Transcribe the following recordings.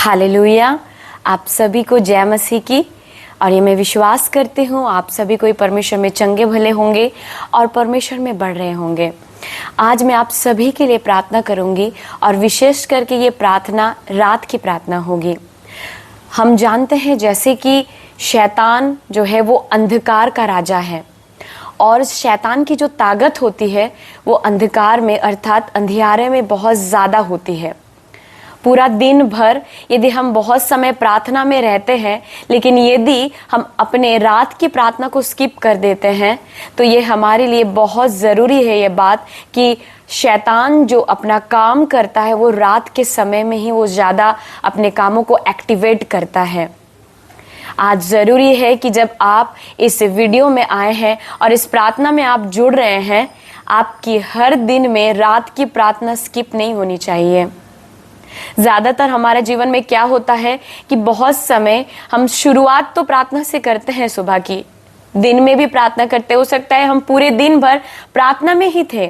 Hallelujah. आप सभी को जय मसीह की। और ये मैं विश्वास करती हूँ आप सभी कोई परमेश्वर में चंगे भले होंगे और परमेश्वर में बढ़ रहे होंगे। आज मैं आप सभी के लिए प्रार्थना करूँगी और विशेष करके ये प्रार्थना रात की प्रार्थना होगी। हम जानते हैं जैसे कि शैतान जो है वो अंधकार का राजा है और शैतान की जो ताकत होती है वो अंधकार में अर्थात अंधियारे में बहुत ज़्यादा होती है। पूरा दिन भर यदि हम बहुत समय प्रार्थना में रहते हैं लेकिन यदि हम अपने रात की प्रार्थना को स्किप कर देते हैं तो ये हमारे लिए बहुत ज़रूरी है ये बात कि शैतान जो अपना काम करता है वो रात के समय में ही वो ज़्यादा अपने कामों को एक्टिवेट करता है। आज ज़रूरी है कि जब आप इस वीडियो में आए हैं और इस प्रार्थना में आप जुड़ रहे हैं, आपकी हर दिन में रात की प्रार्थना स्किप नहीं होनी चाहिए। ज़्यादातर हमारे जीवन में क्या होता है कि बहुत समय हम शुरुआत तो प्रार्थना से करते हैं, सुबह की दिन में भी प्रार्थना करते, हो सकता है हम पूरे दिन भर प्रार्थना में ही थे,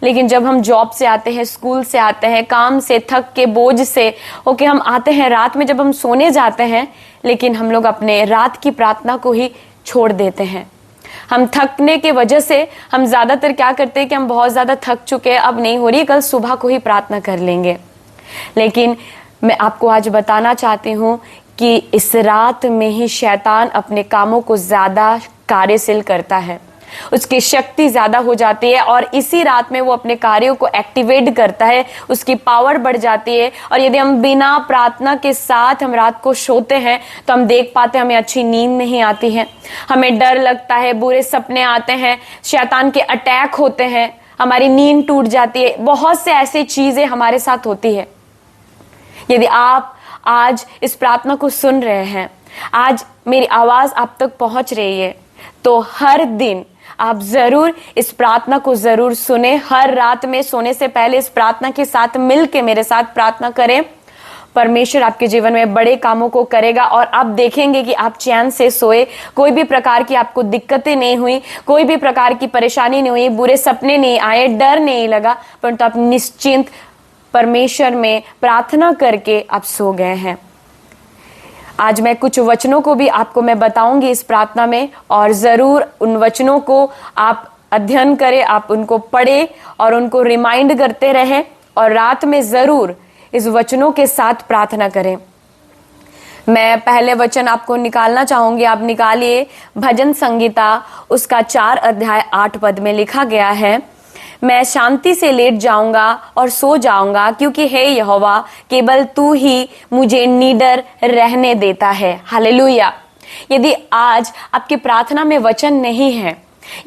लेकिन जब हम जॉब से आते हैं, स्कूल से आते हैं, काम से थक के बोझ से होके हम आते हैं, रात में जब हम सोने जाते हैं लेकिन हम लोग अपने रात की प्रार्थना को ही छोड़ देते हैं। हम थकने के वजह से हम ज़्यादातर क्या करते हैं कि हम बहुत ज़्यादा थक चुके हैं, अब नहीं हो रही, कल सुबह को ही प्रार्थना कर लेंगे। लेकिन मैं आपको आज बताना चाहती हूँ कि इस रात में ही शैतान अपने कामों को ज़्यादा कार्यशील करता है, उसकी शक्ति ज़्यादा हो जाती है और इसी रात में वो अपने कार्यों को एक्टिवेट करता है, उसकी पावर बढ़ जाती है। और यदि हम बिना प्रार्थना के साथ हम रात को सोते हैं तो हम देख पाते हैं हमें अच्छी नींद नहीं आती है, हमें डर लगता है, बुरे सपने आते हैं, शैतान के अटैक होते हैं, हमारी नींद टूट जाती है, बहुत से ऐसी चीज़ें हमारे साथ होती है। यदि आप आज इस प्रार्थना को सुन रहे हैं, आज मेरी आवाज़ आप तक पहुंच रही है, तो हर दिन आप ज़रूर इस प्रार्थना को ज़रूर सुने। हर रात में सोने से पहले इस प्रार्थना के साथ मिल के मेरे साथ प्रार्थना करें। परमेश्वर आपके जीवन में बड़े कामों को करेगा और आप देखेंगे कि आप चैन से सोए, कोई भी प्रकार की आपको दिक्कतें नहीं हुई, कोई भी प्रकार की परेशानी नहीं हुई, बुरे सपने नहीं आए, डर नहीं लगा, परंतु आप निश्चिंत परमेश्वर में प्रार्थना करके आप सो गए हैं। आज मैं कुछ वचनों को भी आपको मैं बताऊंगी इस प्रार्थना में और ज़रूर उन वचनों को आप अध्ययन करें, आप उनको पढ़ें और उनको रिमाइंड करते रहें और रात में ज़रूर इस वचनों के साथ प्रार्थना करें। मैं पहले वचन आपको निकालना चाहूंगी, आप निकालिए। भजन संगीता उसका 4 अध्याय 8 पद में लिखा गया है, मैं शांति से लेट जाऊंगा और सो जाऊंगा क्योंकि हे यहोवा केवल तू ही मुझे निडर रहने देता है। हालेलुया। यदि आज आपकी प्रार्थना में वचन नहीं है,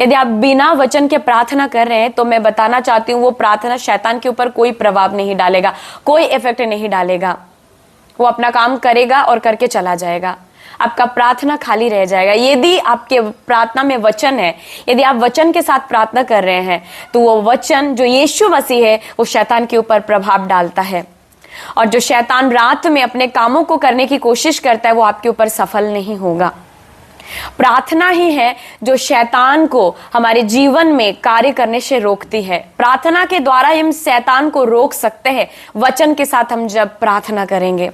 यदि आप बिना वचन के प्रार्थना कर रहे हैं, तो मैं बताना चाहती हूँ वो प्रार्थना शैतान के ऊपर कोई प्रभाव नहीं डालेगा, कोई इफेक्ट नहीं डालेगा। वो अपना काम करेगा और करके चला जाएगा, आपका प्रार्थना खाली रह जाएगा। यदि आपके प्रार्थना में वचन है, यदि आप वचन के साथ प्रार्थना कर रहे हैं, तो वो वचन जो यीशु मसीह है वो शैतान के ऊपर प्रभाव डालता है और जो शैतान रात में अपने कामों को करने की कोशिश करता है वो आपके ऊपर सफल नहीं होगा। प्रार्थना ही है जो शैतान को हमारे जीवन में कार्य करने से रोकती है। प्रार्थना के द्वारा हम शैतान को रोक सकते हैं, वचन के साथ हम जब प्रार्थना करेंगे।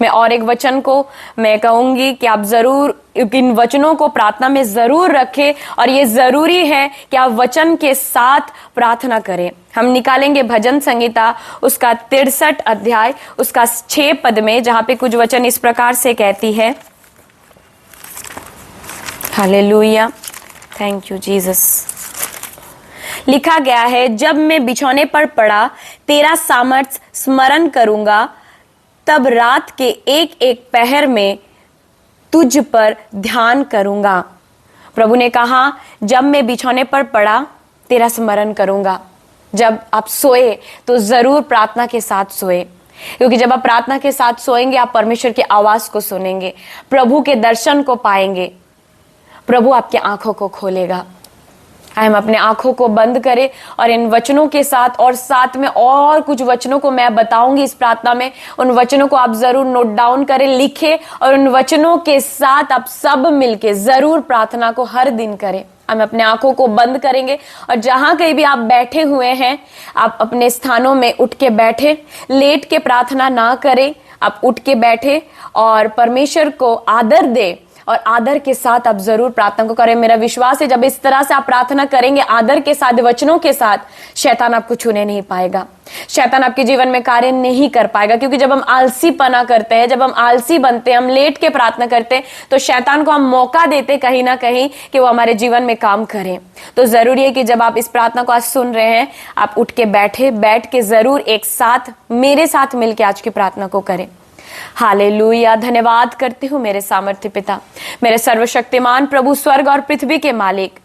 मैं और एक वचन को मैं कहूंगी कि आप जरूर इन वचनों को प्रार्थना में जरूर रखें और ये जरूरी है कि आप वचन के साथ प्रार्थना करें। हम निकालेंगे भजन संगीता उसका 63 अध्याय उसका 6 पद में, जहां पे कुछ वचन इस प्रकार से कहती है। Hallelujah, thank you Jesus. लिखा गया है, जब मैं बिछौने पर पड़ा तेरा सामर्थ्य स्मरण करूंगा, तब रात के एक एक पहर में तुझ पर ध्यान करूंगा। प्रभु ने कहा जब मैं बिछौने पर पड़ा तेरा स्मरण करूंगा। जब आप सोए तो जरूर प्रार्थना के साथ सोए, क्योंकि जब आप प्रार्थना के साथ सोएंगे आप परमेश्वर की आवाज को सुनेंगे, प्रभु के दर्शन को पाएंगे, प्रभु आपकी आंखों को खोलेगा। हम अपने आंखों को बंद करें और इन वचनों के साथ और साथ में और कुछ वचनों को मैं बताऊंगी इस प्रार्थना में, उन वचनों को आप जरूर नोट डाउन करें, लिखें और उन वचनों के साथ आप सब मिलके जरूर प्रार्थना को हर दिन करें। हम अपने आंखों को बंद करेंगे और जहां कहीं भी आप बैठे हुए हैं आप अपने स्थानों में उठ के बैठे, लेट के प्रार्थना ना करें। आप उठ के बैठे और परमेश्वर को आदर दे और आदर के साथ आप जरूर प्रार्थना को करें। मेरा विश्वास है जब इस तरह से आप प्रार्थना करेंगे आदर के साथ, वचनों के साथ, शैतान आपको छूने नहीं पाएगा, शैतान आपके जीवन में कार्य नहीं कर पाएगा। क्योंकि जब हम आलसीपना करते हैं, जब हम आलसी बनते हैं, हम लेट के प्रार्थना करते हैं, तो शैतान को हम मौका देते कहीं ना कहीं कि वो हमारे जीवन में काम करें। तो जरूरी है कि जब आप इस प्रार्थना को आज सुन रहे हैं, आप उठ के बैठ के जरूर एक साथ मेरे साथ मिलकर आज की प्रार्थना को करें। हालेलुया। धन्यवाद करती हूँ मेरे सामर्थ्य पिता, मेरे सर्वशक्तिमान प्रभु, स्वर्ग और पृथ्वी के मालिक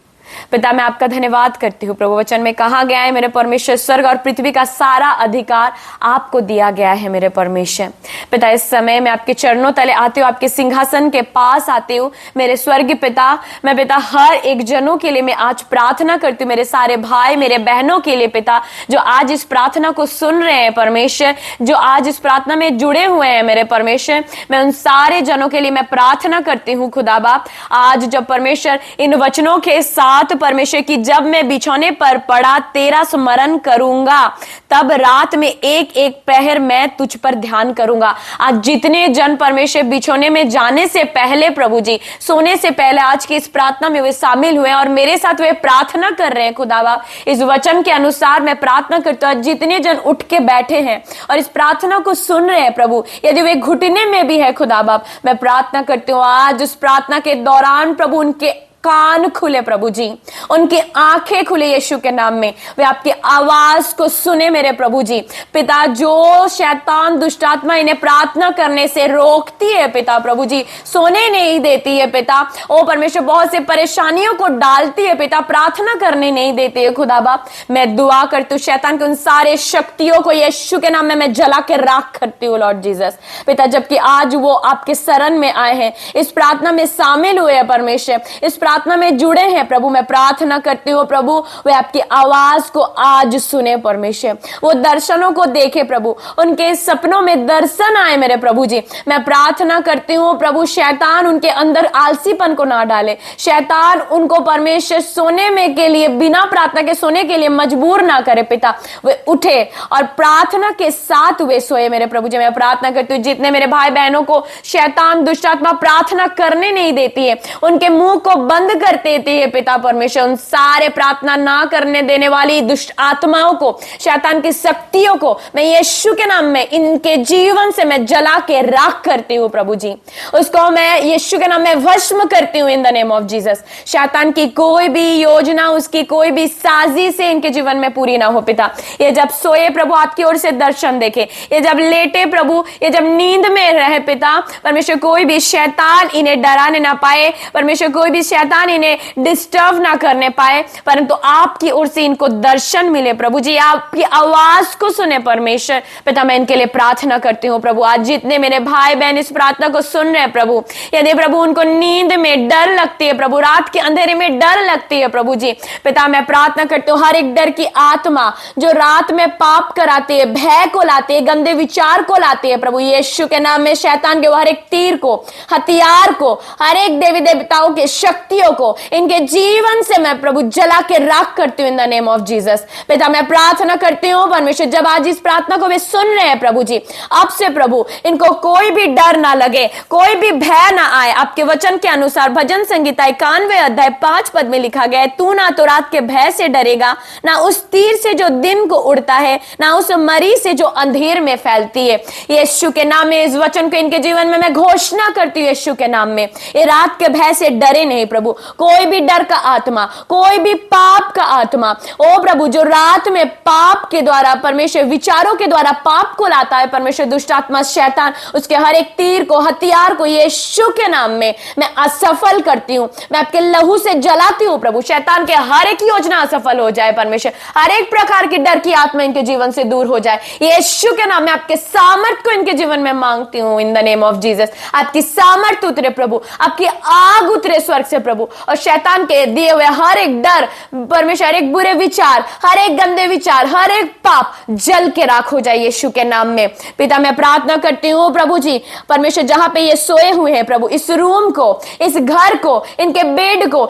पिता, मैं आपका धन्यवाद करती हूँ प्रभु। वचन में कहा गया है मेरे परमेश्वर, स्वर्ग और पृथ्वी का सारा अधिकार आपको दिया गया है मेरे परमेश्वर पिता। इस समय मैं आपके चरणों तले आती हूँ, आपके सिंहासन के पास आती हूँ मेरे स्वर्गीय पिता। मैं पिता हर एक जनों के लिए मैं आज प्रार्थना करती हूँ, मेरे सारे भाई मेरे बहनों के लिए पिता, जो आज इस प्रार्थना को सुन रहे हैं परमेश्वर, जो आज इस प्रार्थना में जुड़े हुए हैं मेरे परमेश्वर, मैं उन सारे जनों के लिए मैं प्रार्थना करती हूँ खुदा बाप। आज जब परमेश्वर इन वचनों के साथ परमेश्वर की, जब मैं बिछौने पर पड़ा तेरा स्मरण करूंगा, तब रात में एक एक पहर मैं तुझ पर ध्यान करूंगा। आज जितने जन परमेश्वर बिछौने में जाने से पहले प्रभु जी, सोने से पहले आज की इस प्रार्थना में वे शामिल हुए और मेरे साथ वे प्रार्थना कर रहे हैं खुदा बाप, इस वचन के अनुसार मैं प्रार्थना करता हूं। जितने जन उठ के बैठे हैं और इस प्रार्थना को सुन रहे हैं प्रभु, यदि वे घुटने में भी है खुदा बाप, मैं प्रार्थना करती हूँ आज उस प्रार्थना के दौरान प्रभु उनके कान खुले प्रभु जी, उनकी आंखें खुले यीशु के नाम में, वे आपकी आवाज को सुने मेरे प्रभु जी पिता। जो शैतान दुष्ट आत्मा इन्हें प्रार्थना करने से रोकती है पिता प्रभु जी, सोने नहीं देती है पिता, ओ परमेश्वर बहुत से परेशानियों को डालती है पिता, प्रार्थना करने नहीं देती है खुदा बाप, मैं दुआ करती हूँ शैतान के उन सारे शक्तियों को यीशु के नाम में मैं जला के राख करती हूँ लॉर्ड जीसस पिता। जबकि आज वो आपके शरण में आए हैं, इस प्रार्थना में शामिल हुए हैं परमेश्वर, इस प्रार्थना में जुड़े हैं प्रभु, मैं प्रार्थना करती हूँ प्रभु वे आपकी आवाज को आज सुने परमेश्वर, वो दर्शनों को देखे प्रभु, उनके सपनों में दर्शन आए मेरे प्रभु जी। मैं प्रार्थना करती हूँ प्रभु शैतान उनके अंदर आलसीपन को ना डाले, शैतान उनको परमेश्वर सोने में के लिए, बिना प्रार्थना के सोने के लिए मजबूर ना करे पिता, वे उठे और प्रार्थना के साथ वे सोए मेरे प्रभु जी। मैं प्रार्थना करती हूँ जितने मेरे भाई बहनों को शैतान दुष्ट आत्मा प्रार्थना करने नहीं देती है, उनके मुंह को बंद कर देती है पिता परमेश्वर, उन सारे प्रार्थना ना करने देने वाली दुष्ट आत्माओं को, शैतान की शक्तियों को मैं यीशु के नाम में इनके जीवन से मैं जला के राख करती हूँ प्रभु जी, उसको मैं यीशु के नाम में भस्म करती हूँ in the name of Jesus. शैतान की कोई भी योजना, उसकी कोई भी साजिश से इनके जीवन में पूरी ना हो पिता। ये जब सोए प्रभु आपकी ओर से दर्शन देखे, ये जब लेटे प्रभु, ये जब नींद में रहे पिता परमेश्वर, कोई भी शैतान इन्हें डराने ना पाए परमेश्वर, कोई भी शैतान इन्हें डिस्टर्ब ना करने पाए, परंतु आपकी ओर से इनको दर्शन मिले प्रभु जी, आपकी आवाज को सुने परमेश्वर पिता। मैं इनके लिए प्रार्थना करती हूँ प्रभु। आज जितने मेरे भाई बहन इस प्रार्थना को सुन रहे हैं प्रभु, यदि प्रभु उनको नींद में डर लगती है प्रभु, रात के अंधेरे में डर लगती है प्रभु जी पिता, मैं प्रार्थना करती हूँ हर एक डर की आत्मा जो रात में पाप कराती है, भय को लाती है, गंदे विचार को लाती है प्रभु, यीशु के नाम में शैतान के हर एक तीर को, हथियार को, हर एक देवी देवताओं के शक्तियों को इनके जीवन से मैं प्रभु जला के राख करती हूँ in the name of Jesus पिता। मैं प्रार्थना करती हूँ परमेश्वर जब आज इस प्रार्थना को वे सुन रहे हैं प्रभु जी, अब से प्रभु इनको कोई भी डर ना लगे, कोई भी भय ना आए। आपके वचन के अनुसार भजन संगीता 91 अध्याय 5 पद में लिखा गया है, तू ना तो रात के भय से डरेगा, ना उस तीर से जो दिन को उड़ता है, ना उस मरी से जो अंधेर में फैलती है। यीशु के नाम में इस वचन को इनके जीवन में मैं घोषणा करती हूँ यीशु के नाम में, ये रात के भय से डरे नहीं प्रभु। कोई भी डर का आत्मा, कोई भी पाप का आत्मा, ओ प्रभु जो रात में पाप के द्वारा परमेश्वर विचारों के द्वारा पाप को लाता है परमेश्वर, दुष्ट आत्मा शैतान उसके हर एक तीर को, हथियार को यीशु के नाम में मैं असफल करती हूँ, मैं आपके लहू से जलाती हूँ प्रभु। शैतान के हर एक योजना असफल हो जाए परमेश्वर, हर एक प्रकार की डर की आत्मा इनके जीवन से दूर हो जाए यीशु के नाम में। आपके सामर्थ को इनके जीवन में मांगती हूँ in the name of Jesus. आपकी सामर्थ उतरे प्रभु, आपकी आग उतरे स्वर्ग से प्रभु, और शैतान के दिए हुए हर एक डर परमेश्वर, हर एक बुरे विचार, हर एक गंदे विचार, हर एक पाप जल के राख हो जाए यीशु के नाम में पिता। मैं प्रार्थना करती हूँ प्रभु जी परमेश्वर जहां पे ये सोए हुए हैं प्रभु, इस रूम को, इस घर को, इनके बेड को,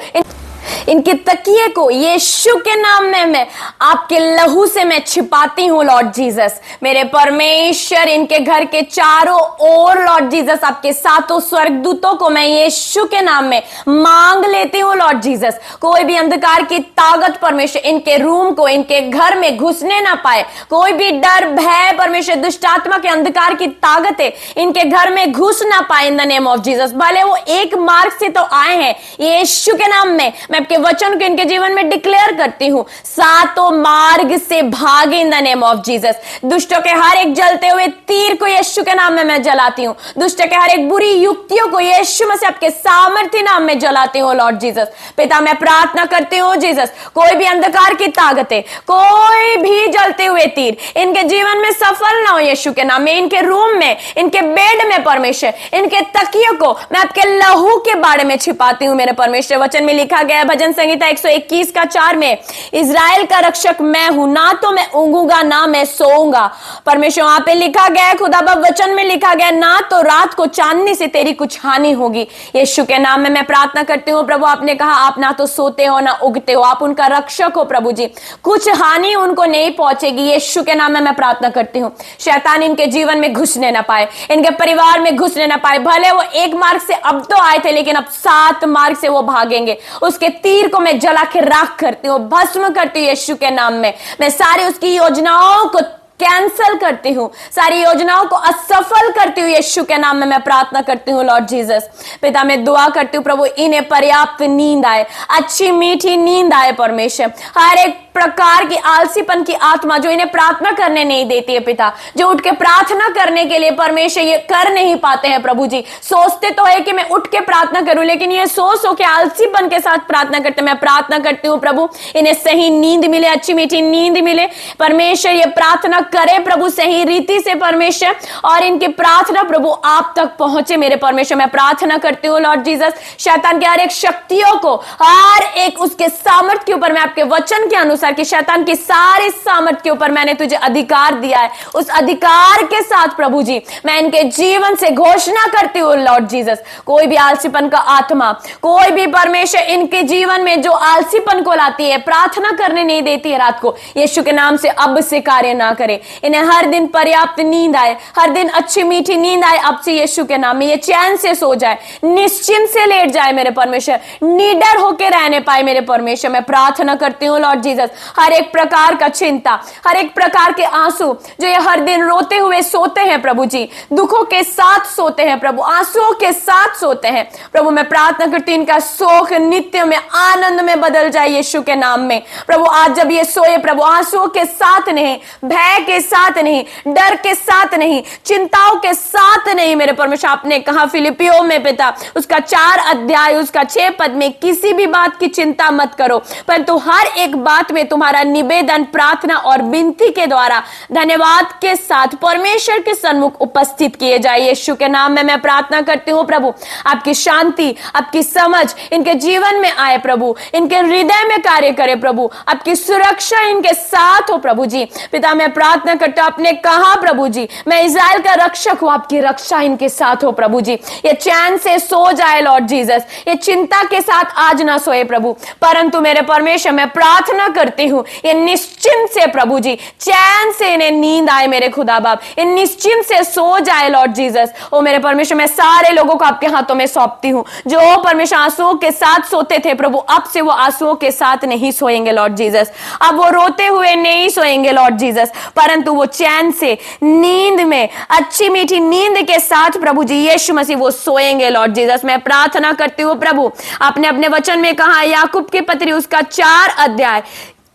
इनके तकिए को यीशु के नाम में मैं आपके लहू से मैं छिपाती हूँ लॉर्ड जीसस। मेरे परमेश्वर, इनके घर के चारों ओर लॉर्ड जीसस आपके सातों स्वर्गदूतों को मैं यीशु के नाम में मांग लेती हूँ लॉर्ड जीसस। कोई भी अंधकार की ताकत परमेश्वर इनके रूम को, इनके घर में घुसने ना पाए। कोई भी डर, भय परमेश्वर, दुष्ट आत्मा के अंधकार की ताकतें इनके घर में घुस ना पाए in the name of Jesus. भले वो एक मार्ग से तो आए हैं, यीशु के नाम में मैं आपके वचन को इनके जीवन में डिक्लेयर करती हूँ, सातों मार्ग से भागे in the name of Jesus. दुष्टों के हर एक जलते हुए तीर को यीशु के नाम में मैं जलाती हूँ। दुष्टों के हर एक बुरी युक्तियों को यीशु मसीह आपके सामर्थ्य नाम में जलाती हूँ लॉर्ड जीसस। पिता मैं प्रार्थना करती हूँ जीसस, कोई भी अंधकार की ताकतें, कोई भी जलते हुए तीर इनके जीवन में सफल ना हो यीशु के नाम में। इनके रूम में, इनके बेड में परमेश्वर, इनके तकियों को मैं आपके लहू के बारे में छिपाती हूँ मेरे परमेश्वर। वचन में लिखा गया है भजन संहिता 121 का 4 में, इजराइल का रक्षक मैं हूं, ना तो मैं ऊंघूंगा ना मैं सोऊंगा। परमेश्वर वहां पे लिखा गया है, खुदा बाप वचन में लिखा गया, ना तो रात को चांदनी से तेरी कुछ हानि होगी। यीशु के नाम में मैं प्रार्थना करती हूँ प्रभु, आपने कहा आप ना तो सोते हो ना उगते हो, आप उनका रक्षक हो प्रभु जी, कुछ हानि उनको नहीं पहुंचेगी। यीशु के नाम में मैं प्रार्थना करती हूँ शैतान इनके जीवन में घुसने ना पाए, इनके परिवार में घुसने ना पाए। भले वो एक मार्ग से अब तो आए थे, लेकिन अब 7 मार्ग से वो भागेंगे। उसके तीर को मैं जला के राख करती हूँ, भस्म करती हूँ यीशु के नाम में। मैं सारी उसकी योजनाओं को कैंसल करती हूँ, सारी योजनाओं को असफल करती हूँ यीशु के नाम में मैं प्रार्थना करती हूँ लॉर्ड जीसस। पिता मैं दुआ करती हूँ प्रभु, इन्हें पर्याप्त नींद आए, अच्छी मीठी नींद आए परमेश्वर। हर एक प्रकार की आलसीपन की आत्मा जो इन्हें प्रार्थना करने नहीं देती है पिता, जो उठ के प्रार्थना करने के लिए परमेश्वर ये कर नहीं पाते हैं प्रभु जी, सोचते तो है कि मैं उठ के प्रार्थना करूं, लेकिन ये सो के आलसीपन के साथ प्रार्थना करते। मैं प्रार्थना करती हूँ प्रभु, इन्हें सही नींद मिले, अच्छी मीठी नींद मिले परमेश्वर। ये प्रार्थना करे प्रभु सही रीति से परमेश्वर, और इनकी प्रार्थना प्रभु आप तक पहुंचे मेरे परमेश्वर। मैं प्रार्थना करती हूँ लॉर्ड जीसस, शैतान के हर एक शक्तियों को, हर एक उसके सामर्थ्य के ऊपर मैं आपके वचन के अनुसार कि शैतान की सारे सामर्थ्य के ऊपर मैंने तुझे अधिकार दिया है, उस अधिकार के साथ प्रभु जी मैं इनके जीवन से घोषणा करती हूँ लॉर्ड जीसस। कोई भी आलसीपन का आत्मा, कोई भी परमेश्वर इनके जीवन में जो आलसीपन को लाती है, प्रार्थना करने नहीं देती है रात को, यीशु के नाम से अब से कार्य ना करे। इन्हें हर दिन पर्याप्त नींद आए, हर दिन अच्छी मीठी नींद आए अब से यीशु के नाम में। ये चैन से सो जाए, निश्चिंत से लेट जाए मेरे परमेश्वर, निडर होकर रहने पाए मेरे परमेश्वर। मैं प्रार्थना करती हूँ लॉर्ड जीसस, हर एक प्रकार का चिंता, हर एक प्रकार के आंसू जो ये हर दिन रोते हुए सोते हैं प्रभु जी, दुखों के साथ सोते हैं प्रभु, आंसुओं के साथ सोते हैं प्रभु, मैं प्रार्थना करती हूँ इनका शोक नित्य में आनंद में बदल जाए यीशु के नाम में प्रभु। आज जब ये सोए प्रभु, आंसुओं के साथ नहीं, भय के साथ नहीं, डर के साथ नहीं, चिंताओं के साथ नहीं मेरे परमेश्वर। आपने कहा फिलिपियों में पिता उसका 4 अध्याय उसका 6 पद में, किसी भी बात की चिंता मत करो, परंतु हर एक बात में तुम्हारा निवेदन प्रार्थना और विनती के द्वारा धन्यवाद के साथ परमेश्वर के सन्मुख उपस्थित किए जाए। यीशु के नाम में मैं प्रार्थना करती हूँ प्रभु, आपकी शांति, आपकी समझ इनके जीवन में आए प्रभु, इनके हृदय में कार्य करे प्रभु, आपकी सुरक्षा इनके साथ हो प्रभु जी। पिता मैं प्रार्थना करता हूं, आपने कहा प्रभु जी मैं इज़राइल का रक्षक हूं, आपकी रक्षा इनके साथ हो प्रभु जी। ये चैन से सो जाए लॉर्ड जीसस, ये चिंता के साथ आज ना सोए प्रभु, परंतु मेरे परमेश्वर मैं प्रार्थना करती हूं ये निश्चिंत से प्रभु जी, चैन से इन्हें नींद आए मेरे खुदा बाप, इन निश्चिंत से सो जाए लॉर्ड जीसस। ओ मेरे परमेश्वर मैं सारे लोगों को आपके हाथों में सौंपती हूं जो परमेश्वर आंसुओं के साथ सोते थे प्रभु, अब से वो आंसुओं के साथ नहीं सोएंगे लॉर्ड जीसस, अब वो रोते हुए नहीं सोएंगे लॉर्ड जीसस, परंतु वो चैन से नींद में अच्छी मीठी नींद के साथ प्रभु जी यीशु मसीह वो सोएंगे लॉर्ड जीसस। मैं प्रार्थना करती हूँ प्रभु, आपने अपने वचन में कहा याकूब की पत्री उसका 4 अध्याय,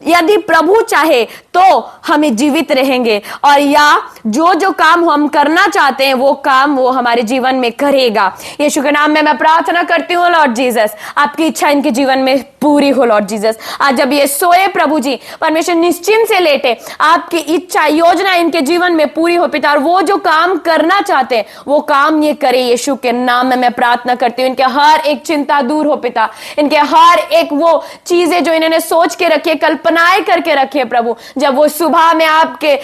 यदि प्रभु चाहे तो हमें जीवित रहेंगे, और या जो जो काम हम करना चाहते हैं वो काम वो हमारे जीवन में करेगा। यीशु के नाम में मैं प्रार्थना करती हूँ लॉर्ड जीसस, आपकी इच्छा इनके जीवन में पूरी हो लॉर्ड जीसस। आज जब ये सोए प्रभु जी परमेश्वर निश्चिंत से लेटे, आपकी इच्छा योजना इनके जीवन में पूरी हो पिता, और वो जो काम करना चाहते हैं वो काम ये करे यीशु के नाम में मैं प्रार्थना करती हूँ। इनके हर एक चिंता दूर हो पिता, इनके हर एक वो चीजें जो इन्होंने सोच के रखी है, कल्पनाएं करके रखी है प्रभु, जब वो सुबह में आपके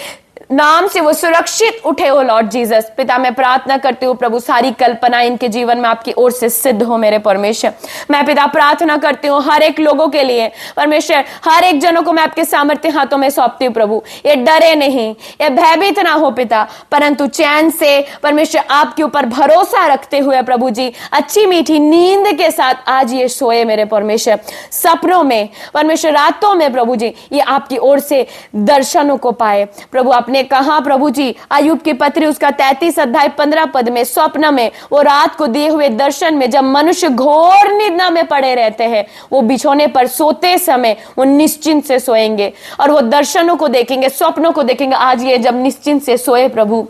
नाम से वो सुरक्षित उठे हो लॉर्ड जीसस। पिता मैं प्रार्थना करती हूँ प्रभु, सारी कल्पना इनके जीवन में आपकी ओर से सिद्ध हो मेरे परमेश्वर। मैं पिता प्रार्थना करती हूँ हर एक लोगों के लिए परमेश्वर, हर एक जनों को मैं आपके सामर्थ्य हाथों में सौंपती हूँ प्रभु। ये डरे नहीं, ये भयभीत ना हो पिता, परंतु चैन से परमेश्वर आपके ऊपर भरोसा रखते हुए प्रभु जी अच्छी मीठी नींद के साथ आज ये सोए मेरे परमेश्वर। सपनों में परमेश्वर, रातों में प्रभु जी ये आपकी ओर से दर्शनों को पाए प्रभु। आपने कहा प्रभु जी अय्यूब की पत्री उसका 33 अध्याय 15 पद में, स्वप्न में वो रात को दिए हुए दर्शन में जब मनुष्य घोर निद्रा में पड़े रहते हैं, वो बिछौने पर सोते समय वो निश्चिंत से सोएंगे और वो दर्शनों को देखेंगे, स्वप्नों को देखेंगे। आज ये जब निश्चिंत से सोए प्रभु,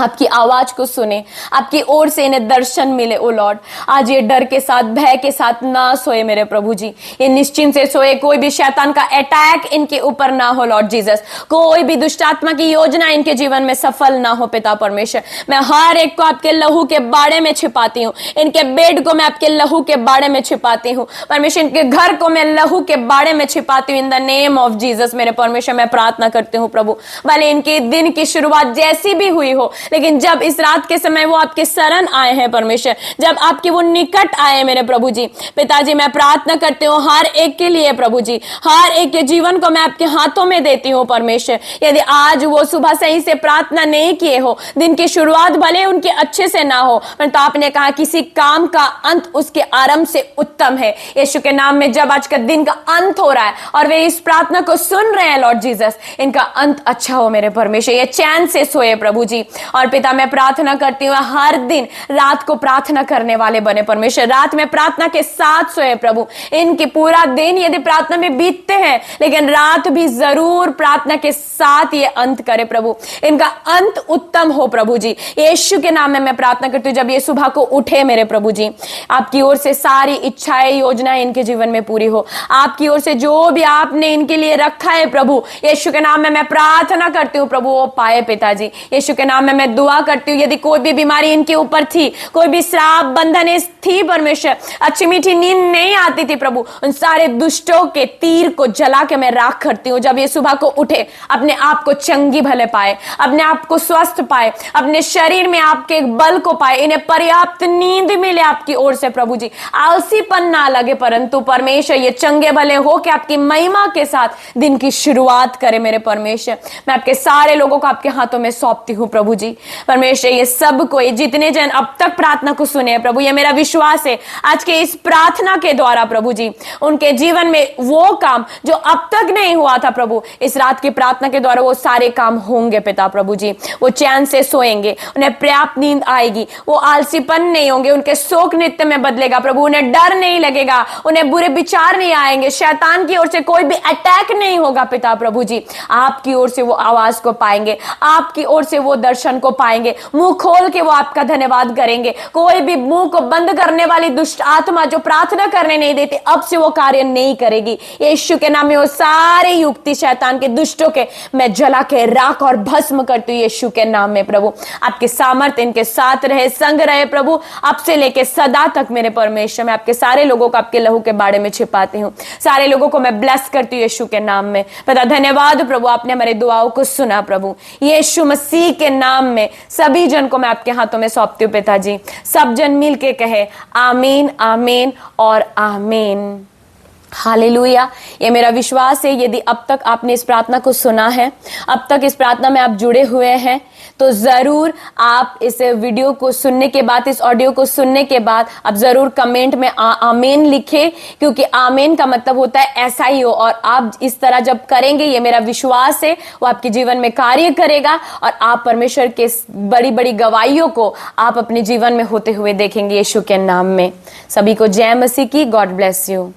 आपकी आवाज को सुने, आपकी ओर से इन्हें दर्शन मिले ओ लॉर्ड। आज ये डर के साथ, भय के साथ ना सोए मेरे प्रभु जी, ये निश्चिंत से सोए। कोई भी शैतान का अटैक इनके ऊपर ना हो लॉर्ड जीसस, कोई भी दुष्ट आत्मा की योजना इनके जीवन में सफल ना हो पिता परमेश्वर। मैं हर एक को आपके लहू के बाड़े में छिपाती हूँ, इनके बेड को मैं आपके लहू के बाड़े में छिपाती हूँ परमेश्वर, इनके घर को मैं लहू के बाड़े में छिपाती हूँ in the name of Jesus मेरे परमेश्वर। मैं प्रार्थना करती हूँ प्रभु, भले इनके दिन की शुरुआत जैसी भी हुई हो, लेकिन जब इस रात के समय वो आपके शरण आए हैं परमेश्वर, जब आपके वो निकट आए मेरे प्रभु जी, पिताजी मैं प्रार्थना करती हूँ हर एक के लिए प्रभु जी, हर एक के जीवन को मैं आपके हाथों में देती हूँ परमेश्वर। यदि आज वो सुबह सही से प्रार्थना नहीं किए हो, दिन की शुरुआत भले उनके अच्छे से ना हो, परंतु आपने कहा किसी काम का अंत उसके आरंभ से उत्तम है। यीशु के नाम में जब आज का दिन का अंत हो रहा है और वे इस प्रार्थना को सुन रहे हैं लॉर्ड जीसस, इनका अंत अच्छा हो मेरे परमेश्वर, ये चैन से सोए प्रभु जी। और पिता मैं प्रार्थना करती हूँ हर दिन रात को प्रार्थना करने वाले बने परमेश्वर, रात में प्रार्थना के साथ सोए प्रभु। इनकी पूरा दिन यदि प्रार्थना में बीतते हैं, लेकिन रात भी जरूर प्रार्थना के साथ ये अंत करे प्रभु, इनका अंत उत्तम हो प्रभु जी। यीशु के नाम में मैं प्रार्थना करती हूँ जब ये सुबह को उठे मेरे प्रभु जी, आपकी ओर से सारी इच्छाएं योजनाएं इनके जीवन में पूरी हो। आपकी ओर से जो भी आपने इनके लिए रखा है प्रभु, यीशु के नाम में मैं प्रार्थना करती हूँ प्रभु वो पाए पिताजी। यीशु के नाम में मैं दुआ करती हूँ यदि कोई भी बीमारी इनके ऊपर थी, कोई भी श्राप बंधन थी परमेश्वर, अच्छी मीठी नींद नहीं आती थी प्रभु, उन सारे दुष्टों के तीर को जला के मैं राख करती हूँ। जब ये सुबह को उठे अपने आप को चंगी भले पाए, अपने आप को स्वस्थ पाए, अपने शरीर में आपके बल को पाए, इन्हें पर्याप्त नींद मिले आपकी ओर से प्रभु जी, आलसीपन ना लगे, परंतु परमेश्वर ये चंगे भले हो के आपकी महिमा के साथ दिन की शुरुआत करे मेरे परमेश्वर। मैं आपके सारे लोगों को आपके हाथों में सौंपती हूँ प्रभु जी परमेश्वर। ये सब को, जितने जन अब तक प्रार्थना को सुने प्रभु, ये मेरा विश्वास है आज के इस प्रार्थना के द्वारा प्रभु जी उनके जीवन में वो काम जो अब तक नहीं हुआ था प्रभु, इस रात की प्रार्थना के द्वारा वो सारे काम होंगे पिता प्रभु जी। वो चैन से सोएंगे, उन्हें पर्याप्त नींद आएगी, वो आलसीपन नहीं होंगे, उनके शोक नृत्य में बदलेगा प्रभु, उन्हें डर नहीं लगेगा, उन्हें बुरे विचार नहीं आएंगे, शैतान की ओर से कोई भी अटैक नहीं होगा पिता प्रभु जी। आपकी ओर से वो आवाज को पाएंगे, आपकी ओर से वो दर्शन को पाएंगे, मुंह खोल के वो आपका धन्यवाद करेंगे। कोई भी मुंह को बंद करने वाली दुष्ट आत्मा जो प्रार्थना करने नहीं देती, अब से वो कार्य नहीं करेगी। यीशु के नाम में वो सारे युक्ति शैतान के दुष्टों के मैं जला के राख और भस्म करती हूँ यीशु के नाम में प्रभु। आपके सामर्थ्य इनके साथ रहे, संग रहे प्रभु, अब से लेके सदा तक मेरे परमेश्वर। मैं आपके सारे लोगों को आपके लहू के बाड़े में छिपाती हूँ, सारे लोगों को मैं ब्लेस करती हूँ यीशु के नाम में। पिता धन्यवाद प्रभु, आपने हमारे दुआओं को सुना प्रभु, यीशु मसीह के नाम में सभी जन को मैं आपके हाथों में सौंपती हूँ पिताजी। सब जन मिल के कहे आमीन, आमीन और आमीन। हालेलुया। ये मेरा विश्वास है यदि अब तक आपने इस प्रार्थना को सुना है, अब तक इस प्रार्थना में आप जुड़े हुए हैं, तो जरूर आप इस वीडियो को सुनने के बाद, इस ऑडियो को सुनने के बाद आप जरूर कमेंट में आमीन लिखें, क्योंकि आमीन का मतलब होता है ऐसा ही हो। और आप इस तरह जब करेंगे, ये मेरा विश्वास है, वो आपके जीवन में कार्य करेगा और आप परमेश्वर के बड़ी बड़ी गवाहियों को आप अपने जीवन में होते हुए देखेंगे यीशु के नाम में। सभी को जय मसीह की। God bless you.